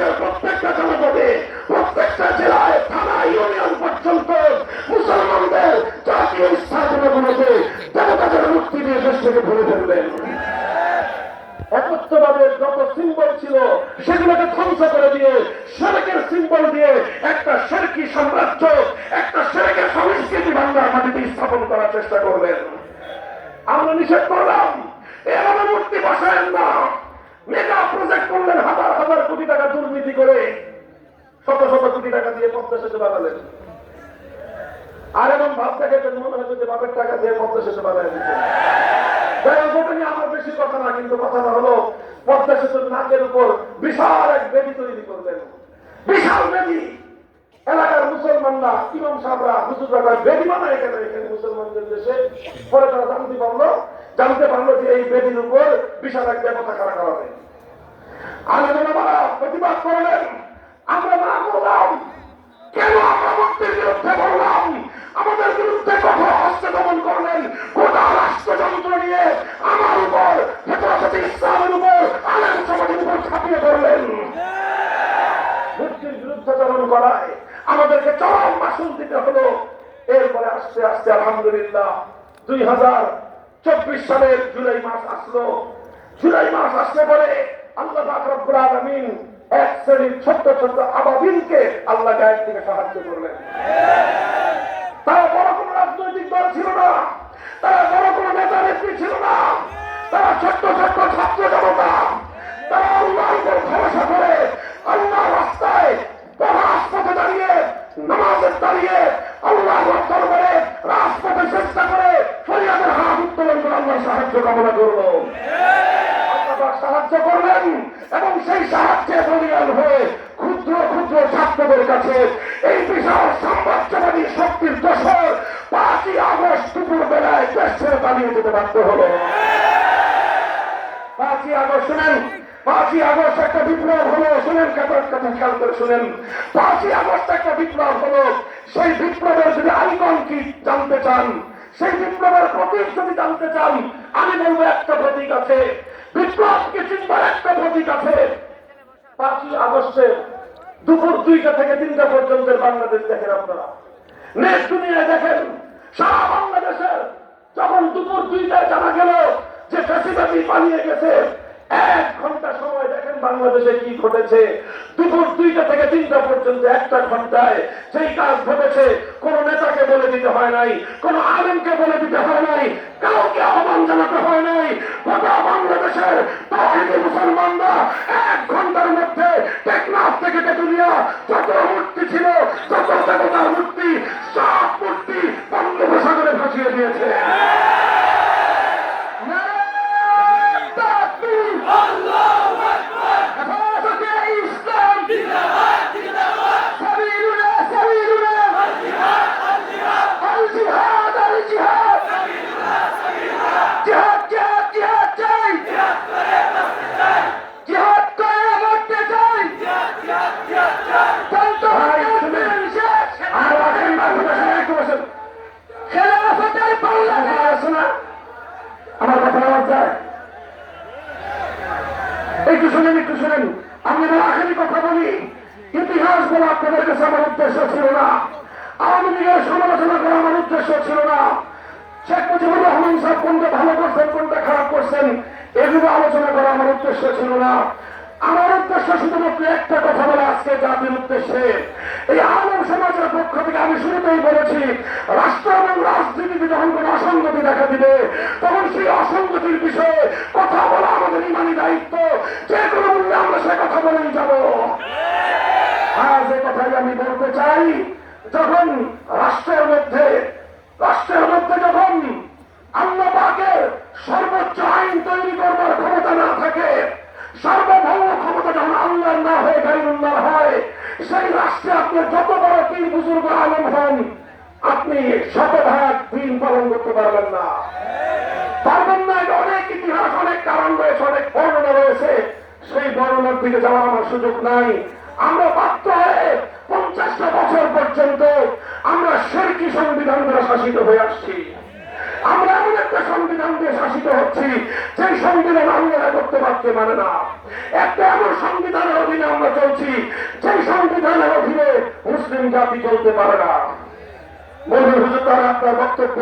বাংলাদেশের প্রত্যেকটা জনপদে, প্রত্যেকটা জেলায়, থানা, ইউনিয়ন পর্যন্ত মুসলমানদের জাতীয় স্থাপনাগুলোতে দেবতাদের মূর্তি দিয়ে দেশ থেকে ভরে ফেলবেন। একত্রবাদের যত সিম্বল ছিল সেগুলোকে ধ্বংস করে দিয়ে শিরকের সিম্বল দিয়ে একটা শিরকি সাম্রাজ্য, একটা শিরকের সংস্কৃতি বাংলার মাটিতে স্থাপন করার চেষ্টা করবেন। আমরা নিষেধ করলাম এভাবে মূর্তি বসায়েন না। মেগা প্রজেক্ট করলেন, হাজার হাজার কোটি টাকা দুর্নীতি করে, শত শত কোটি টাকা দিয়ে পদ্মা সেতু বানালেন। আর এমন ভাব দেখেছেন মনে হচ্ছে যে বাপের টাকা দিয়ে পদ্মা সেতু বানায় দিচ্ছে। আমার বেশি কথা না, কিন্তু কথাটা হলো পদ্মা সেতুর নাকের উপর বিশাল এক বেদি তৈরি করলেন, বিশাল বেদি। এলাকার মুসলমানরা, ইমাম সাহেবরা, হুজুররা বেদি বানায় কেন এখানে মুসলমানদের দেশে? পরে তারা জানতে পারলো যে এই বেদির উপর বিশাল এক দেবতা খাড়া করা হবে। আলেমেরা প্রতিবাদ করলেন, আমরা না করলাম কেন? আমরা মুক্তির বিরুদ্ধে বললাম, আমাদের বিরুদ্ধে কঠোর হস্তে দমন করলেন। গোটা রাষ্ট্রযন্ত্র নিয়ে আমার উপর, হেফাজতে ইসলামের উপর, আলেম সমাজের উপর ছাপিয়ে পড়লেন। মুক্তির বিরুদ্ধাচরণ করায় আমাদেরকে চরম মাসুল দিতে হলো। এরপরে আস্তে আস্তে আলহামদুলিল্লাহ 2024 সালের জুলাই মাস আসলো। জুলাই মাস আসলে পরে আল্লাহ পাক রব্বুল আলামিন এক শ্রেণীর ছোট্ট ছোট্ট আবাবিলকে আল্লাহ গায়ের থেকে সাহায্য করলেন। তারা বড় কোনো রাজনৈতিক দল ছিল না, তারা বড় কোনো নেতা নেত্রী ছিল না, তারা ছোট্ট ছোট্ট ছাত্র জনতা। তারা আল্লাহর উপর ভরসা করে আল্লাহর রাস্তায় রাজপথে দাঁড়িয়ে, নামাজের দাঁড়িয়ে, আল্লাহর দরবারে রাজপথে চেষ্টা করে ফরিয়াদের হাত উত্তোলন করে আল্লাহর সাহায্য কামনা করল। সাহায্য করলেন এবং সেই সাহায্যে বলিয়ান হয়ে ক্ষুদ্র ক্ষুদ্র ছাত্রদের কাছে এই বিশাল সাম্রাজ্যবাদী শক্তির দোসর 5ই আগস্ট দুপুর বেলায় দেশ ছেড়ে পালিয়ে যেতে বাধ্য হল। 5ই আগস্ট শুনেন, 5ই আগস্ট একটা বিপ্লব হলো। শুনেন, কথা খেয়াল করে শুনেন, 5ই আগস্ট একটা বিপ্লব হলো। সেই বিপ্লবের যদি আইকন কি জানতে চান, সেই বিপ্লবের প্রতীক যদি জানতে চান, আমি বলবো একটা প্রতীক আছে, বিপ্লবকে চিন্তার একটা প্রতীক আছে। 5ই আগস্টে দুপুর 2টা থেকে 3টা পর্যন্ত বাংলাদেশ দেখেন আপনারা, নেট দুনিয়ায় দেখেন। সারা বাংলাদেশের যখন দুপুর 2টায় জানা গেল যে ফ্যাসিবাদী পালিয়ে গেছে, 1 ঘন্টা সময় দেখেন বাংলাদেশে কি ঘটেছে। দুপুর 2টা থেকে 3টা পর্যন্ত একটা ঘন্টায় সেই কাজ ঘটেছে। কোন নেতাকে বলে দিতে হয় নাই, কোন আলেমকে বলে দিতে হয় নাই, কাউকে আহ্বান জানাতে হয় নাই। গোটা বাংলাদেশের তাওহীদি মুসলমানরা 1 ঘন্টার মধ্যে টেকনাফ থেকে তেতুলিয়া যত মূর্তি ছিল, যত দেবতার মূর্তি, সব মূর্তি বঙ্গোপসাগরে ভাসিয়ে দিয়েছে। আমার কথা আওয়াজ যায়? একটু শুনেন। আমি আখেরি কথা বলি, ইতিহাস বলা আপনাদের কাছে আমার উদ্দেশ্য ছিল না, আওয়ামী লীগের সমালোচনা করা আমার উদ্দেশ্য ছিল না, শেখ মুজিবুর রহমান সাহেব কোনটা ভালো করছেন কোনটা খারাপ করছেন এগুলো আলোচনা করা আমার উদ্দেশ্য ছিল না। আমার উদ্দেশ্য শুধুমাত্র একটা কথা বলা আজকে জাতির উদ্দেশ্যে। এই আলেম সমাজের পক্ষ থেকে আমি শুরুতেই বলেছি, রাষ্ট্র এবং রাজনীতিতে যখন কোন অসঙ্গতি দেখা দিবে, তখন সেই অসঙ্গতির বিষয়ে কথা বলা আমাদের ইমানি দায়িত্ব। যে কোনো মূল্যে আমরা সে কথা বলেই যাব। আর যে কথাই আমি বলতে চাই, যখন রাষ্ট্রের মধ্যে যখন আল্লাহ পাকের সর্বোচ্চ আইন তৈরি করবার ক্ষমতা না থাকে, সার্বভৌম ক্ষমতা যখন আল্লাহর না হয়ে গায়রুল্লাহ হয়, সেই রাষ্ট্রে আপনি যত বড় পীর বুজুর্গ আলেম হন, আপনি শতভাগ দিন পালন করতে পারবেন না। এটা অনেক ইতিহাস, অনেক কারণ রয়েছে, অনেক বর্ণনা রয়েছে। সেই বর্ণনার দিকে যাওয়ার আমার সুযোগ নাই। আমরা বাধ্য হয়ে 50টা বছর পর্যন্ত আমরা শিরকি সংবিধান দ্বারা শাসিত হয়ে আসছি। আমরা এমন একটা সংবিধান দিয়ে শাসিত হচ্ছি যে সংবিধান আল্লাহর একত্ববাদকে মানে না। একটা এমন সংবিধানের অধীনে আমরা চলছি জাতি চলতে পারে না। বলবেন হুজুর তারা আপনার বক্তব্য